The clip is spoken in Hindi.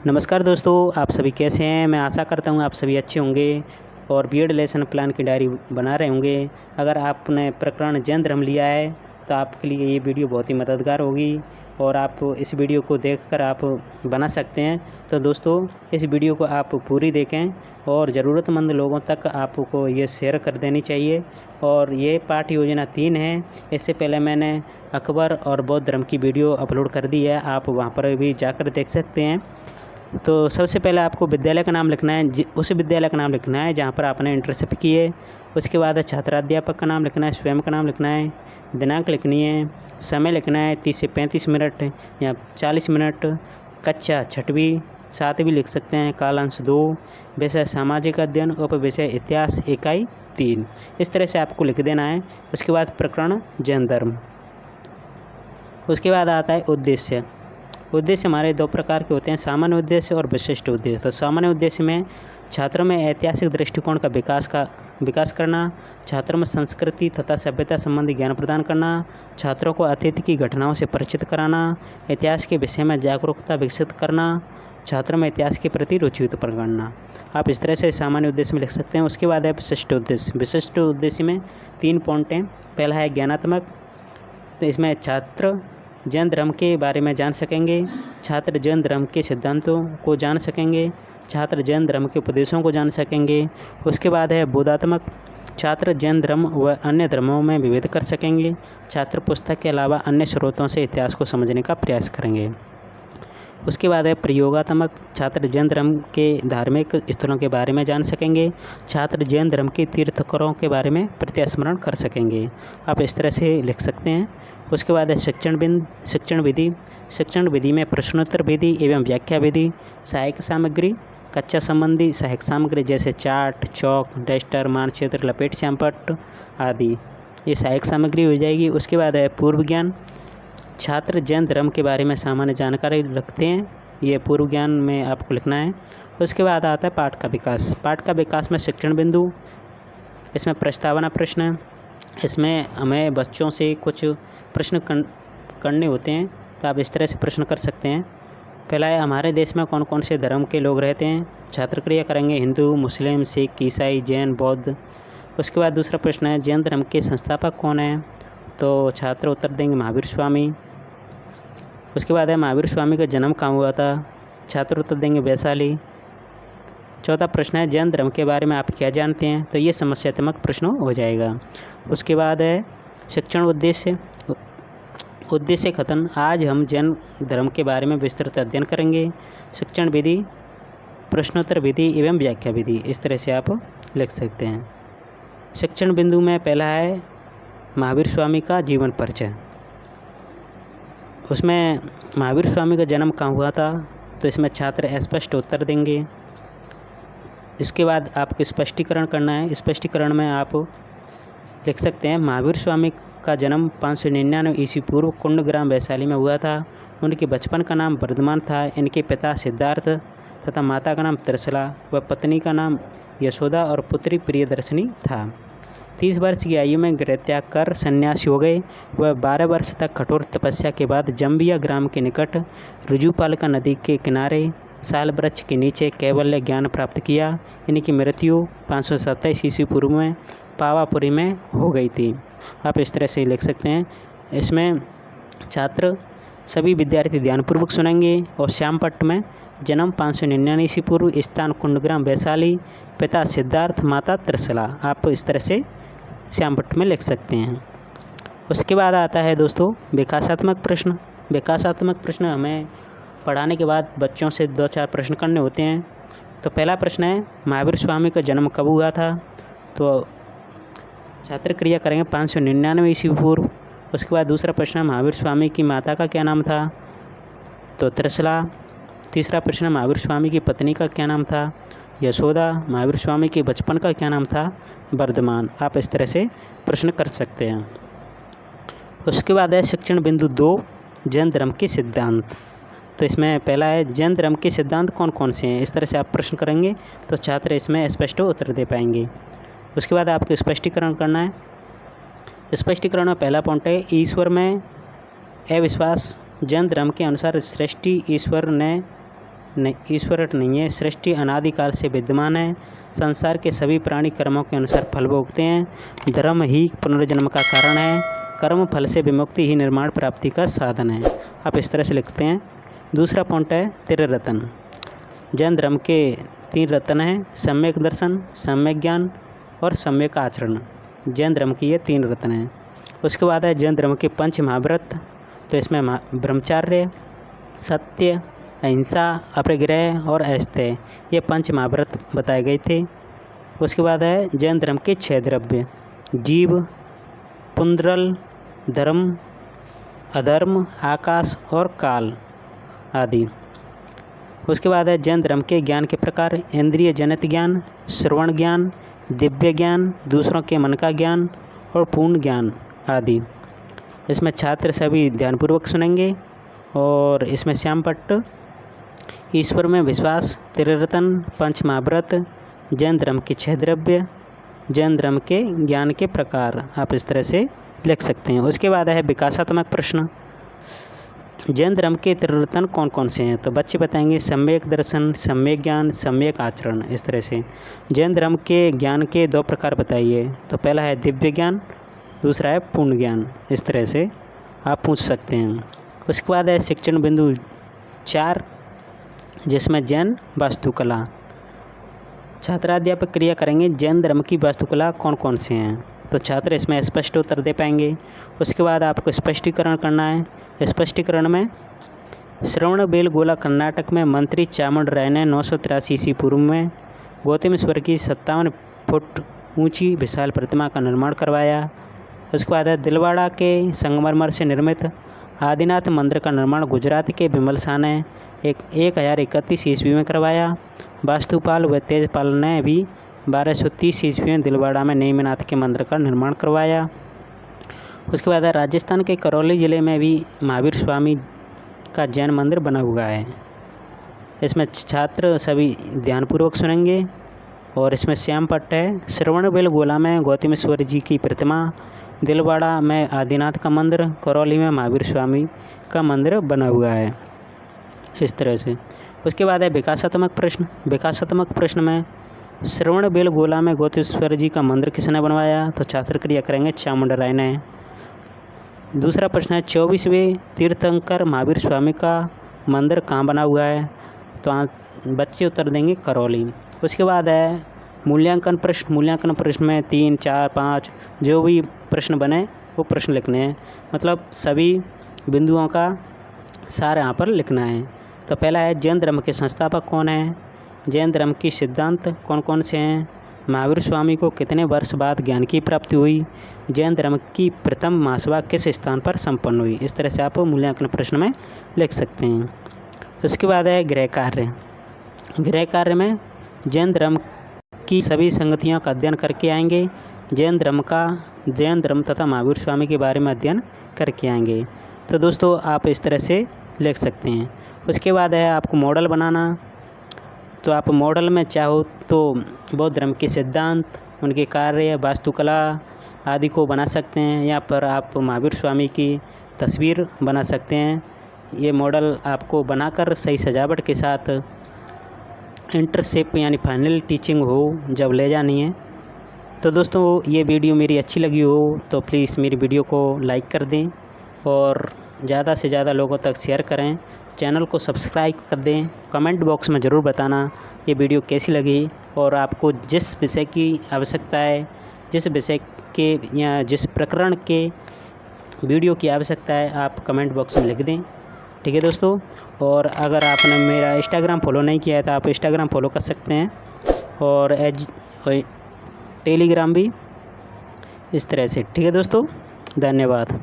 नमस्कार दोस्तों, आप सभी कैसे हैं। मैं आशा करता हूँ आप सभी अच्छे होंगे और बीएड लेसन प्लान की डायरी बना रहे होंगे। अगर आपने प्रकरण जैन धर्म लिया है तो आपके लिए ये वीडियो बहुत ही मददगार होगी और आप इस वीडियो को देखकर आप बना सकते हैं। तो दोस्तों, इस वीडियो को आप पूरी देखें और ज़रूरतमंद लोगों तक आपको ये शेयर कर देनी चाहिए। और ये पाठ योजना 3 है। इससे पहले मैंने अकबर और बौद्ध धर्म की वीडियो अपलोड कर दी है, आप वहाँ पर भी जाकर देख सकते हैं। तो सबसे पहले आपको विद्यालय का नाम लिखना है, उस विद्यालय का नाम लिखना है जहाँ पर आपने इंटर्नशिप की है। उसके बाद छात्राध्यापक का नाम लिखना है, स्वयं का नाम लिखना है, दिनांक लिखनी है, समय लिखना है 30 से 35 मिनट या 40 मिनट, कक्षा 6वीं 7वीं लिख सकते हैं, कालांश 2, विषय सामाजिक अध्ययन, उपविषय इतिहास, इकाई 3। इस तरह से आपको लिख देना है। उसके बाद प्रकरण जैन धर्म। उसके बाद आता है उद्देश्य। उद्देश्य हमारे 2 प्रकार के होते हैं, सामान्य उद्देश्य और विशिष्ट उद्देश्य। तो सामान्य उद्देश्य में छात्रों में ऐतिहासिक दृष्टिकोण का विकास करना, छात्रों में संस्कृति तथा सभ्यता संबंधी ज्ञान प्रदान करना, छात्रों को अतीत की घटनाओं से परिचित कराना, इतिहास के विषय में जागरूकता विकसित करना, छात्रों में इतिहास के प्रति रुचि उत्पन्न करना। आप इस तरह से सामान्य उद्देश्य में लिख सकते हैं। उसके बाद है विशिष्ट उद्देश्य। विशिष्ट उद्देश्य में 3 पॉइंट हैं। पहला है ज्ञानात्मक, तो इसमें छात्र जैन धर्म के बारे में जान सकेंगे, छात्र जैन धर्म के सिद्धांतों को जान सकेंगे, छात्र जैन धर्म के उपदेशों को जान सकेंगे। उसके बाद है बोधात्मक, छात्र जैन धर्म व अन्य धर्मों में विभेद कर सकेंगे, छात्र पुस्तक के अलावा अन्य स्रोतों से इतिहास को समझने का प्रयास करेंगे। उसके बाद है प्रयोगात्मक, छात्र जैन धर्म के धार्मिक स्थलों के बारे में जान सकेंगे, छात्र जैन धर्म के तीर्थंकरों के बारे में प्रत्यास्मरण कर सकेंगे। आप इस तरह से लिख सकते हैं। उसके बाद है शिक्षण विधि। शिक्षण विधि में प्रश्नोत्तर विधि एवं व्याख्या विधि, सहायक सामग्री, कक्षा संबंधी सहायक सामग्री जैसे चार्ट, चौक, डस्टर, मानचित्र, लपेट श्यामपट्ट आदि, ये सहायक सामग्री हो जाएगी। उसके बाद है पूर्व ज्ञान। छात्र जैन धर्म के बारे में सामान्य जानकारी रखते हैं, ये पूर्व ज्ञान में आपको लिखना है। उसके बाद आता है पाठ का विकास। पाठ का विकास में शिक्षण बिंदु, इसमें प्रस्तावना प्रश्न, इसमें हमें बच्चों से कुछ प्रश्न करने होते हैं, तो आप इस तरह से प्रश्न कर सकते हैं। पहला है हमारे देश में कौन कौन से धर्म के लोग रहते हैं। छात्र क्रिया करेंगे हिंदू, मुस्लिम, सिख, ईसाई, जैन, बौद्ध। उसके बाद दूसरा प्रश्न है जैन धर्म के संस्थापक कौन हैं, तो छात्र उत्तर देंगे महावीर स्वामी। उसके बाद है महावीर स्वामी का जन्म कहाँ हुआ था, छात्र उत्तर देंगे वैशाली। चौथा प्रश्न है जैन धर्म के बारे में आप क्या जानते हैं, तो ये समस्यात्मक प्रश्न हो जाएगा। उसके बाद है शिक्षण उद्देश्य। उद्देश्य कथन, आज हम जैन धर्म के बारे में विस्तृत अध्ययन करेंगे। शिक्षण विधि, प्रश्नोत्तर विधि एवं व्याख्या विधि, इस तरह से आप लिख सकते हैं। शिक्षण बिंदु में पहला है महावीर स्वामी का जीवन परिचय। उसमें महावीर स्वामी का जन्म कहाँ हुआ था, तो इसमें छात्र स्पष्ट उत्तर देंगे। इसके बाद आपको स्पष्टीकरण करना है। स्पष्टीकरण में आप लिख सकते हैं महावीर स्वामी का जन्म 599 ईस्वी पूर्व कुंडग्राम वैशाली में हुआ था। उनके बचपन का नाम वर्धमान था। इनके पिता सिद्धार्थ तथा माता का नाम त्रिशला व पत्नी का नाम यशोदा और पुत्री प्रियदर्शनी था। 30 वर्ष की आयु में गृह त्याग कर सन्यासी हो गए। वह 12 वर्ष तक कठोर तपस्या के बाद जम्बिया ग्राम के निकट रुजुपालिका नदी के किनारे साल वृक्ष के नीचे कैवल्य ज्ञान प्राप्त किया। इनकी मृत्यु 527 ईस्वी पूर्व में पावापुरी में हो गई थी। आप इस तरह से लिख सकते हैं। इसमें छात्र सभी विद्यार्थी ध्यानपूर्वक सुनेंगे। और श्यामपट्ट में जन्म 599 ईस्वी पूर्व, स्थान कुंडग्राम वैशाली, पिता सिद्धार्थ, माता त्रिशला, आप इस तरह से श्यामपट्ट में लिख सकते हैं। उसके बाद आता है दोस्तों विकासात्मक प्रश्न। विकासात्मक प्रश्न हमें पढ़ाने के बाद बच्चों से 2-4 प्रश्न करने होते हैं। तो पहला प्रश्न है महावीर स्वामी का जन्म कब हुआ था, तो छात्र क्रिया करेंगे 599 ईस्वी पूर्व। उसके बाद दूसरा प्रश्न है महावीर स्वामी की माता का क्या नाम था, तो त्रिशला। तीसरा प्रश्न है महावीर स्वामी की पत्नी का क्या नाम था, यशोदा। महावीर स्वामी के बचपन का क्या नाम था, वर्धमान। आप इस तरह से प्रश्न कर सकते हैं। उसके बाद है शिक्षण बिंदु 2 जैन धर्म के सिद्धांत। तो इसमें पहला है जैन धर्म के सिद्धांत कौन कौन से हैं। इस तरह से आप प्रश्न करेंगे तो छात्र इसमें स्पष्ट उत्तर दे पाएंगे। उसके बाद आपको स्पष्टीकरण करना है। स्पष्टीकरण में पहला पॉइंट है ईश्वर में अविश्वास। जैन धर्म के अनुसार सृष्टि ईश्वर ने ईश्वर नहीं है, सृष्टि अनादिकाल से विद्यमान है, संसार के सभी प्राणी कर्मों के अनुसार फल भोगते हैं, धर्म ही पुनर्जन्म का कारण है, कर्म फल से विमुक्ति ही निर्माण प्राप्ति का साधन है। आप इस तरह से लिखते हैं। दूसरा पॉइंट है त्रिरत्न। जैन धर्म के 3 रत्न हैं, सम्यक दर्शन, सम्यक ज्ञान और सम्यक आचरण। जैन धर्म की ये 3 रत्न हैं। उसके बाद है जैन धर्म के 5 महाव्रत। तो इसमें ब्रह्मचार्य, सत्य, अहिंसा, अपरिग्रह और अस्तेय, ये 5 महाव्रत बताए गए थे। उसके बाद है जैन धर्म के 6 द्रव्य, जीव, पुंड्रल, धर्म, अधर्म, आकाश और काल आदि। उसके बाद है जैन धर्म के ज्ञान के प्रकार, इंद्रिय जनित ज्ञान, श्रवण ज्ञान, दिव्य ज्ञान, दूसरों के मन का ज्ञान और पूर्ण ज्ञान आदि। इसमें छात्र सभी ध्यानपूर्वक सुनेंगे। और इसमें श्याम पट्ट, ईश्वर में विश्वास, त्रिरत्न, 5 महाव्रत, जैन धर्म के 6 द्रव्य, जैन धर्म के ज्ञान के प्रकार, आप इस तरह से लिख सकते हैं। उसके बाद है विकासात्मक प्रश्न। जैन धर्म के त्रिरत्न कौन कौन से हैं? तो बच्चे बताएंगे सम्यक दर्शन, सम्यक ज्ञान, सम्यक आचरण, इस तरह से। जैन धर्म के ज्ञान के 2 प्रकार बताइए। तो पहला है दिव्य ज्ञान, दूसरा है पूर्ण ज्ञान। इस तरह से आप पूछ सकते हैं। उसके बाद है शिक्षण बिंदु 4, जिसमें जैन वास्तुकला। छात्राध्यापक क्रिया करेंगे जैन धर्म की वास्तुकला कौन कौन से हैं। तो छात्र इसमें स्पष्ट उत्तर दे पाएंगे। उसके बाद आपको स्पष्टीकरण करना है। स्पष्टीकरण में श्रवणबेलगोला कर्नाटक में मंत्री चामुंड राय ने 983 ईस्वी पूर्व में गौतमेश्वर की 57 फुट ऊंची विशाल प्रतिमा का निर्माण करवाया। उसके बाद है दिलवाड़ा के संगमरमर से निर्मित आदिनाथ मंदिर का निर्माण गुजरात के बिमल शाह ने 1031 ईस्वी में करवाया। वास्तुपाल व तेजपाल ने भी 1230 ईस्वी में दिलवाड़ा में नेमिनाथ के मंदिर का निर्माण करवाया। उसके बाद राजस्थान के करौली ज़िले में भी महावीर स्वामी का जैन मंदिर बना हुआ है। इसमें छात्र सभी ध्यानपूर्वक सुनेंगे। और इसमें श्याम पट्ट है, श्रवणबेलगोला में गौतमेश्वर जी की प्रतिमा, दिलवाड़ा में आदिनाथ का मंदिर, करौली में महावीर स्वामी का मंदिर बना हुआ है, इस तरह से। उसके बाद है विकासात्मक प्रश्न। विकासात्मक प्रश्न में श्रवणबेलगोला में गौतमेश्वर जी का मंदिर किसने बनवाया? तो छात्र क्रिया करेंगे चामुंड राय ने। दूसरा प्रश्न है 24वें तीर्थंकर महावीर स्वामी का मंदिर कहाँ बना हुआ है? तो बच्चे उत्तर देंगे करौली। उसके बाद है मूल्यांकन प्रश्न। मूल्यांकन प्रश्न में 3, 4, 5 जो भी प्रश्न बने वो प्रश्न लिखने हैं, मतलब सभी बिंदुओं का सार यहाँ पर लिखना है। तो पहला है जैन धर्म के संस्थापक कौन हैं? जैन धर्म की सिद्धांत कौन कौन से हैं? महावीर स्वामी को कितने वर्ष बाद ज्ञान की प्राप्ति हुई? जैन धर्म की प्रथम महासभा किस स्थान पर संपन्न हुई? इस तरह से आप मूल्यांकन प्रश्न में लिख सकते हैं। उसके बाद है गृह कार्य। गृह कार्य में जैन धर्म की सभी संगतियों का अध्ययन करके आएंगे। जैन धर्म तथा महावीर स्वामी के बारे में अध्ययन करके आएंगे। तो दोस्तों आप इस तरह से लिख सकते हैं। उसके बाद है आपको मॉडल बनाना। तो आप मॉडल में चाहो तो बौद्ध धर्म के सिद्धांत, उनके कार्य, वास्तुकला आदि को बना सकते हैं। यहाँ पर आप महावीर स्वामी की तस्वीर बना सकते हैं। ये मॉडल आपको बनाकर सही सजावट के साथ इंटरशिप यानी फाइनल टीचिंग हो जब ले जानी है। तो दोस्तों ये वीडियो मेरी अच्छी लगी हो तो प्लीज़ मेरी वीडियो को लाइक कर दें और ज़्यादा से ज़्यादा लोगों तक शेयर करें। चैनल को सब्सक्राइब कर दें। कमेंट बॉक्स में ज़रूर बताना ये वीडियो कैसी लगी और आपको जिस विषय की आवश्यकता है, जिस विषय के या जिस प्रकरण के वीडियो की आवश्यकता है, आप कमेंट बॉक्स में लिख दें। ठीक है दोस्तों। और अगर आपने मेरा इंस्टाग्राम फॉलो नहीं किया है तो आप इंस्टाग्राम फॉलो कर सकते हैं और टेलीग्राम भी, इस तरह से। ठीक है दोस्तों, धन्यवाद।